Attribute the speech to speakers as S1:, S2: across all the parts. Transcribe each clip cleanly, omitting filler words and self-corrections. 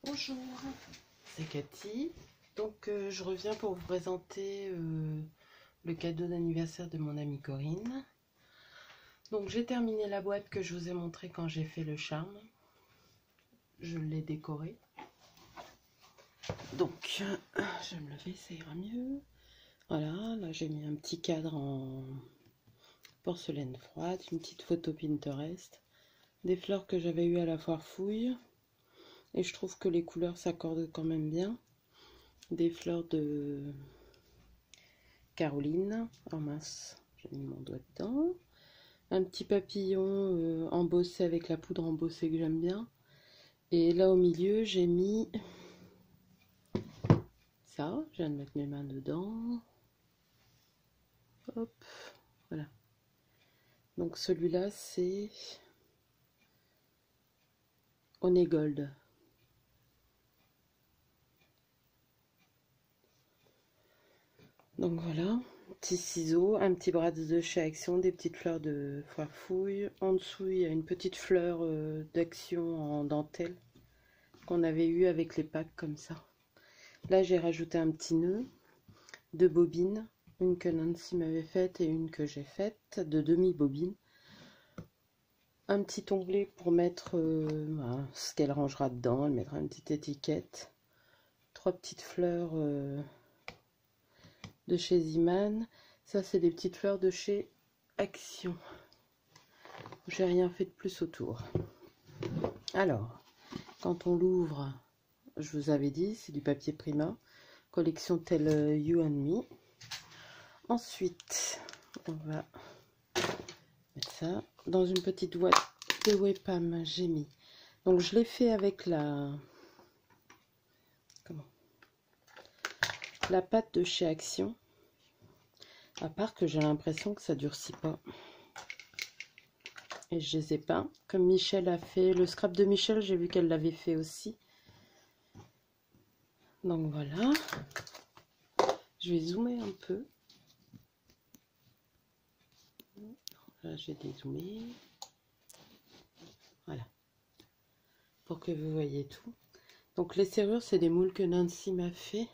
S1: Bonjour, c'est Cathy. Donc je reviens pour vous présenter le cadeau d'anniversaire de mon amie Corinne. Donc j'ai terminé la boîte que je vous ai montrée quand j'ai fait le charme. Je l'ai décorée. Donc je vais me lever, ça ira mieux. Voilà, là j'ai mis un petit cadre en porcelaine froide, une petite photo Pinterest, des fleurs que j'avais eues à la foire fouille. Et je trouve que les couleurs s'accordent quand même bien. Des fleurs de Caroline. Oh mince, j'ai mis mon doigt dedans. Un petit papillon embossé avec la poudre embossée que j'aime bien. Et là au milieu, j'ai mis ça. Je viens de mettre mes mains dedans. Hop, voilà. Donc celui-là, c'est Honey Gold. Donc voilà, petit ciseau, un petit bras de chez Action, des petites fleurs de foire fouille. En dessous, il y a une petite fleur d'Action en dentelle qu'on avait eu avec les packs comme ça. Là, j'ai rajouté un petit nœud, deux bobines, une que Nancy m'avait faite et une que j'ai faite, de demi-bobine. Un petit onglet pour mettre ce qu'elle rangera dedans, elle mettra une petite étiquette. Trois petites fleurs de chez Ziman. Ça, c'est des petites fleurs de chez Action. J'ai rien fait de plus autour. Alors, quand on l'ouvre, je vous avais dit, c'est du papier Prima, collection Tell You and Me. Ensuite, on va mettre ça dans une petite boîte de Wepam. J'ai mis. Donc, je l'ai fait avec la pâte de chez Action. À part que j'ai l'impression que ça durcit pas. Et je les ai peints. Comme Michel a fait le scrap de Michel, j'ai vu qu'elle l'avait fait aussi. Donc voilà. Je vais zoomer un peu. Là, j'ai dézoomé. Voilà. Pour que vous voyez tout. Donc les serrures, c'est des moules que Nancy m'a fait.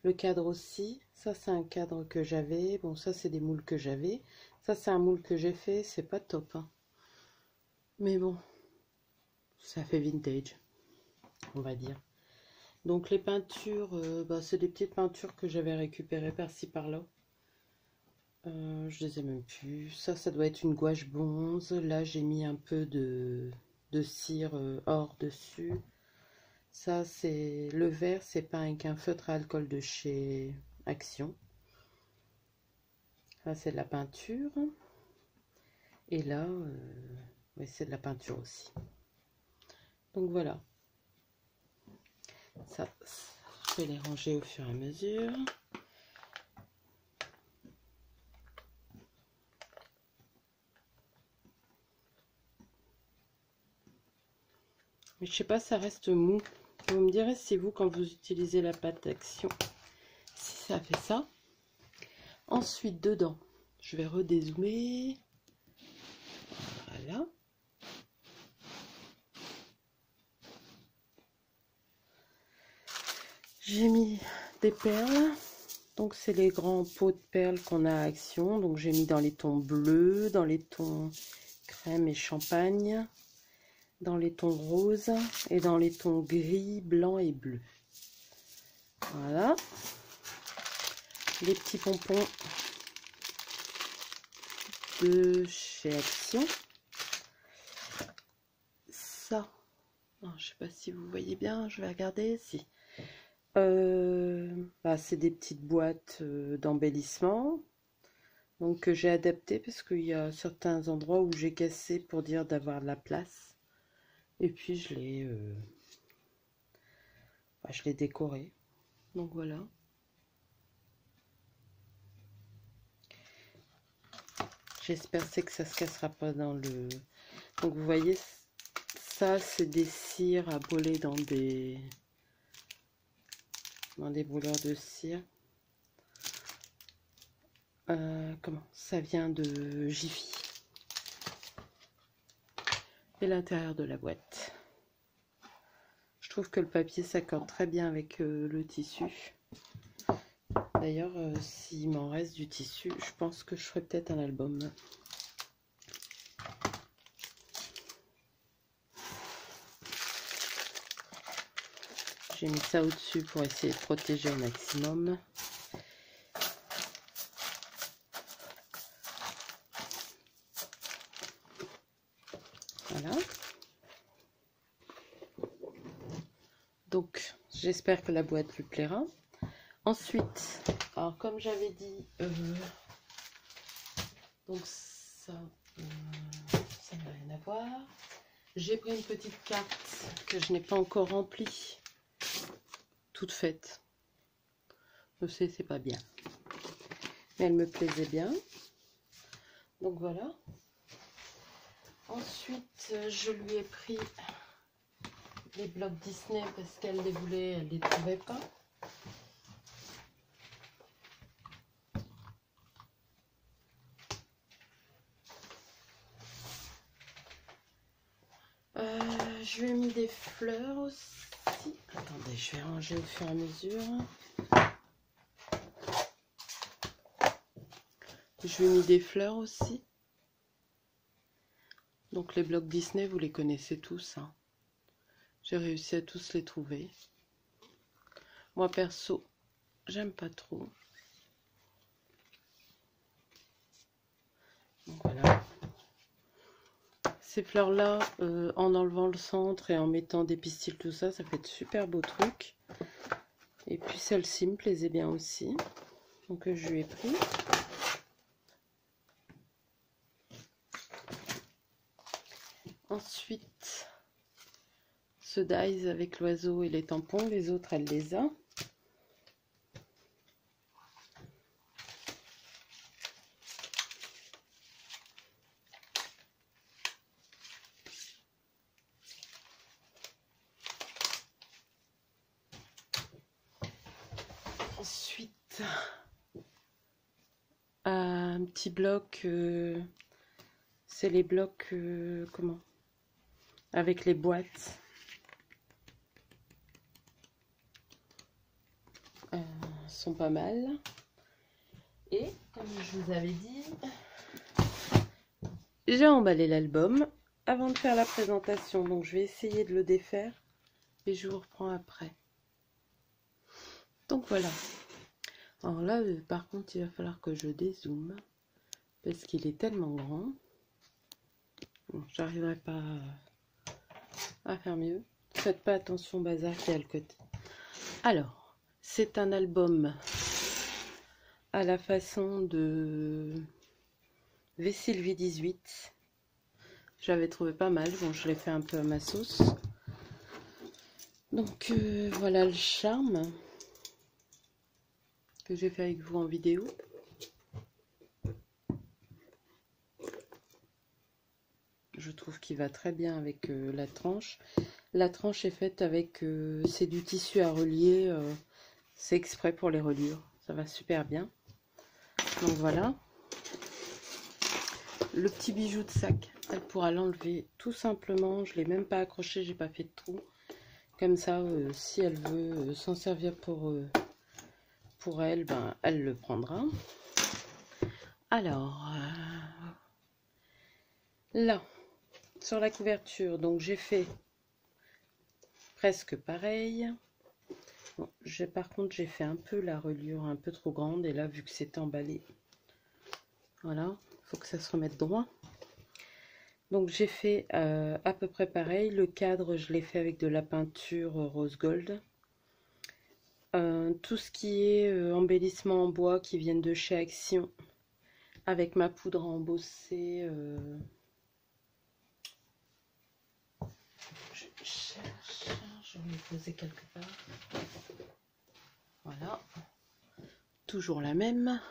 S1: Le cadre aussi. Ça, c'est un cadre que j'avais. Bon, ça, c'est des moules que j'avais. Ça, c'est un moule que j'ai fait. C'est pas top, hein. Mais bon, ça fait vintage, on va dire. Donc les peintures, c'est des petites peintures que j'avais récupérées par-ci par-là. Je les ai même plus. Ça doit être une gouache bronze. Là, j'ai mis un peu de cire or dessus. Ça, c'est le vert, c'est peint avec un feutre à alcool de chez Action. Là, c'est de la peinture. Et là, ouais, c'est de la peinture aussi. Donc voilà. Ça, je vais les ranger au fur et à mesure. Mais je sais pas, ça reste mou. Vous me direz si vous, quand vous utilisez la pâte d'Action, si ça fait ça. Ensuite, dedans, je vais redézoomer. Voilà. J'ai mis des perles. Donc, c'est les grands pots de perles qu'on a à Action. Donc, j'ai mis dans les tons bleus, dans les tons crème et champagne, dans les tons roses et dans les tons gris, blanc et bleu. Voilà. Les petits pompons de chez Action. Ça, je sais pas si vous voyez bien, je vais regarder si. C'est des petites boîtes d'embellissement, donc que j'ai adapté parce qu'il y a certains endroits où j'ai cassé pour dire d'avoir de la place. Et puis je l'ai décoré. Donc voilà. J'espère que ça se cassera pas dans le... Donc vous voyez, ça c'est des cires à brûler dans des brûleurs de cire. Ça vient de Jiffy. Et l'intérieur de la boîte, je trouve que le papier s'accorde très bien avec le tissu. D'ailleurs, s'il m'en reste du tissu, je pense que je ferai peut-être un album. J'ai mis ça au-dessus pour essayer de protéger au maximum. Voilà. Donc, j'espère que la boîte lui plaira. Ensuite, alors comme j'avais dit, donc ça n'a rien à voir. J'ai pris une petite carte que je n'ai pas encore remplie, toute faite. Je sais, c'est pas bien, mais elle me plaisait bien. Donc voilà. Ensuite, je lui ai pris les blocs Disney parce qu'elle les voulait, elle les trouvait pas. Je lui ai mis des fleurs aussi. Attendez, je vais ranger au fur et à mesure. Je lui ai mis des fleurs aussi. Donc les blocs Disney, vous les connaissez tous. Hein. J'ai réussi à tous les trouver. Moi perso, j'aime pas trop. Donc voilà. Ces fleurs-là, en enlevant le centre et en mettant des pistils, tout ça, ça fait de super beaux trucs. Et puis celle-ci me plaisait bien aussi. Donc je lui ai pris. Ensuite, ce dies avec l'oiseau et les tampons. Les autres, elle les a. Ensuite, un petit bloc, c'est les blocs, comment? Avec les boîtes. Sont pas mal. Et, comme je vous avais dit, j'ai emballé l'album avant de faire la présentation. Donc, je vais essayer de le défaire et je vous reprends après. Donc, voilà. Alors là, par contre, il va falloir que je dézoome parce qu'il est tellement grand. Bon, j'arriverai pas à faire mieux. Faites pas attention au bazar qui est à le côté. Alors, c'est un album à la façon de V-Sylvie 18. J'avais trouvé pas mal. Bon, je l'ai fait un peu à ma sauce. Donc, voilà le charme que j'ai fait avec vous en vidéo. Je trouve qu'il va très bien avec la tranche. La tranche est faite avec, c'est du tissu à relier. C'est exprès pour les reliures. Ça va super bien. Donc voilà. Le petit bijou de sac, elle pourra l'enlever tout simplement. Je ne l'ai même pas accroché, j'ai pas fait de trou. Comme ça, si elle veut s'en servir pour elle, ben, elle le prendra. Alors, là, sur la couverture, donc j'ai fait presque pareil. Bon, par contre, j'ai fait un peu la reliure un peu trop grande. Et là, vu que c'est emballé, voilà, il faut que ça se remette droit. Donc j'ai fait à peu près pareil. Le cadre, je l'ai fait avec de la peinture rose gold. Tout ce qui est embellissement en bois qui viennent de chez Action, avec ma poudre à embosser. Je cherche, je vais le poser quelque part. Voilà, toujours la même.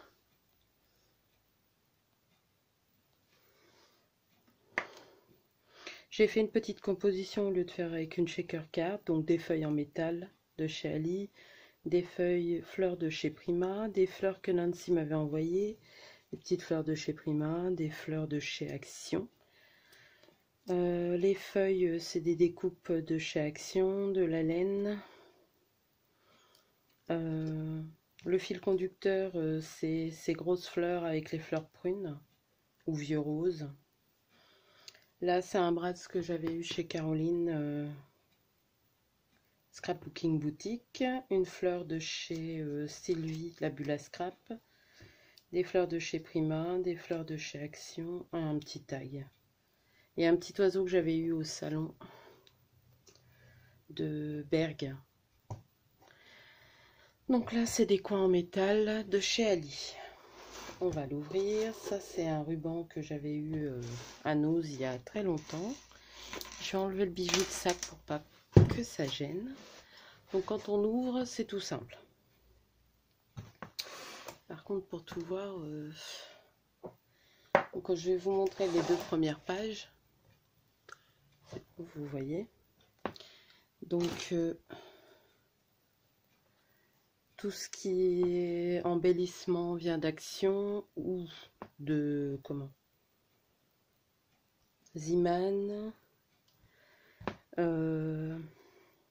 S1: J'ai fait une petite composition au lieu de faire avec une shaker card, donc des feuilles en métal de chez Ali, des feuilles fleurs de chez Prima, des fleurs que Nancy m'avait envoyées, des petites fleurs de chez Prima, des fleurs de chez Action. Les feuilles, c'est des découpes de chez Action, de la laine. Le fil conducteur, c'est ces grosses fleurs avec les fleurs prunes ou vieux roses. Là, c'est un brads que j'avais eu chez Caroline, Scrapbooking Boutique. Une fleur de chez Sylvie, la bulle à scrap. Des fleurs de chez Prima, des fleurs de chez Action, un petit tag. Et un petit oiseau que j'avais eu au salon de Berg. Donc là, c'est des coins en métal de chez Ali. On va l'ouvrir. Ça, c'est un ruban que j'avais eu à Nose il y a très longtemps. Je vais enlever le bijou de sac pour pas que ça gêne. Donc quand on ouvre, c'est tout simple. Par contre, pour tout voir, donc, je vais vous montrer les 2 premières pages. Vous voyez. Donc tout ce qui est embellissement vient d'Action ou de Ziman,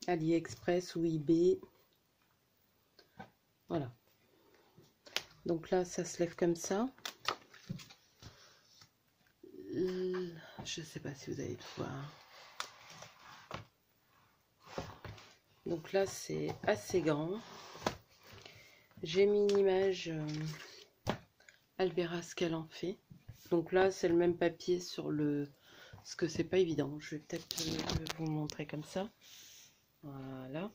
S1: AliExpress ou eBay. Voilà. Donc là, ça se lève comme ça. Je sais pas si vous allez le voir. Donc là, c'est assez grand. J'ai mis une image, elle verra ce qu'elle en fait. Donc là, c'est le même papier sur le... Parce que c'est pas évident. Je vais peut-être vous montrer comme ça. Voilà.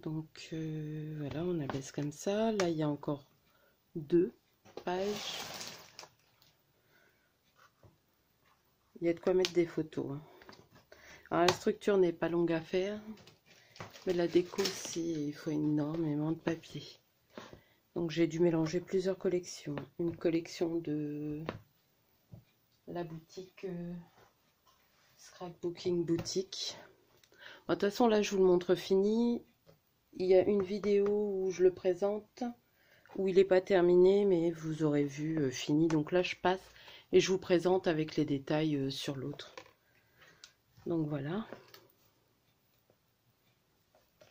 S1: Donc voilà, on abaisse comme ça. Là, il y a encore 2 pages. Il y a de quoi mettre des photos. Alors, la structure n'est pas longue à faire, mais la déco aussi, il faut énormément de papier. Donc j'ai dû mélanger plusieurs collections. Une collection de la boutique Scrapbooking Boutique. De toute façon, là, je vous le montre fini. Il y a une vidéo où je le présente, où il n'est pas terminé, mais vous aurez vu fini. Donc là, je passe et je vous présente avec les détails sur l'autre. Donc voilà.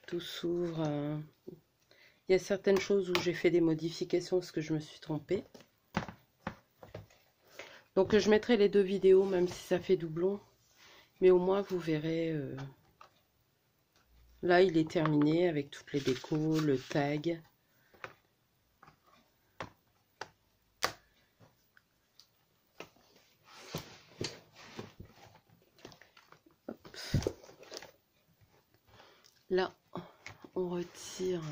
S1: Tout s'ouvre. Il y a certaines choses où j'ai fait des modifications parce que je me suis trompée. Donc je mettrai les 2 vidéos, même si ça fait doublon. Mais au moins, vous verrez... Là, il est terminé avec toutes les décos, le tag. Hop. Là, on retire.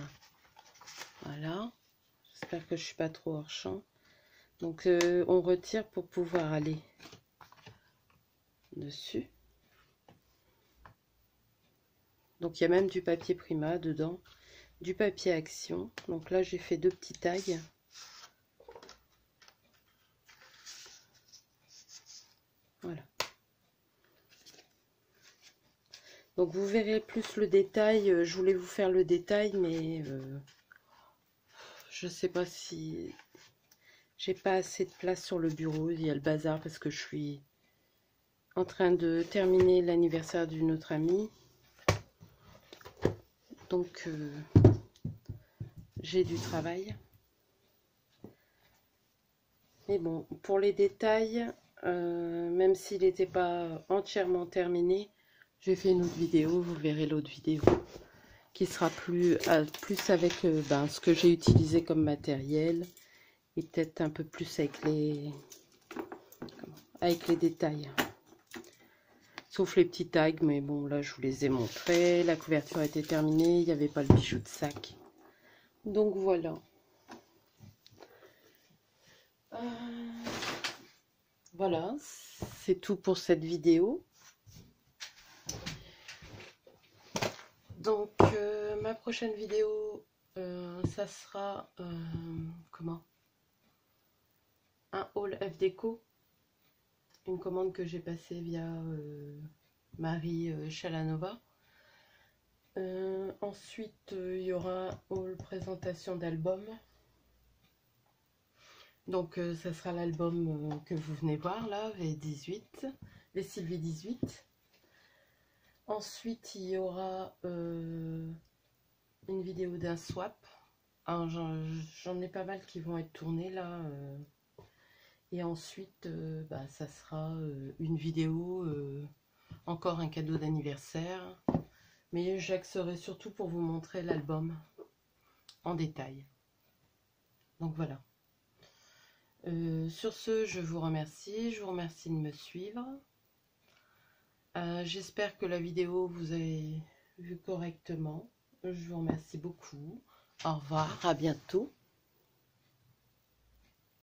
S1: Voilà. J'espère que je suis pas trop hors champ. Donc, on retire pour pouvoir aller dessus. Donc, il y a même du papier Prima dedans, du papier Action. Donc là, j'ai fait 2 petits tags. Voilà. Donc vous verrez plus le détail. Je voulais vous faire le détail, mais je sais pas si j'ai pas assez de place sur le bureau. Il y a le bazar parce que je suis en train de terminer l'anniversaire d'une autre amie. Donc j'ai du travail. Mais bon, pour les détails, même s'il n'était pas entièrement terminé, j'ai fait une autre vidéo, vous verrez l'autre vidéo, qui sera plus avec ce que j'ai utilisé comme matériel, et peut-être un peu plus avec les détails. Sauf les petits tags, mais bon, là je vous les ai montrés. La couverture était terminée, il n'y avait pas le bijou de sac. Donc voilà. Voilà, c'est tout pour cette vidéo. Donc ma prochaine vidéo, ça sera un haul F-Déco, une commande que j'ai passée via Marie Chalanova. Ensuite, il y aura une présentation d'album. Donc, ça sera l'album que vous venez voir là, V18, les Sylvie 18. Ensuite, il y aura une vidéo d'un swap. J'en ai pas mal qui vont être tournés là. Et ensuite, ça sera une vidéo, encore un cadeau d'anniversaire. Mais j'axerai surtout pour vous montrer l'album en détail. Donc voilà. Sur ce, je vous remercie. Je vous remercie de me suivre. J'espère que la vidéo vous a vu correctement. Je vous remercie beaucoup. Au revoir, à bientôt.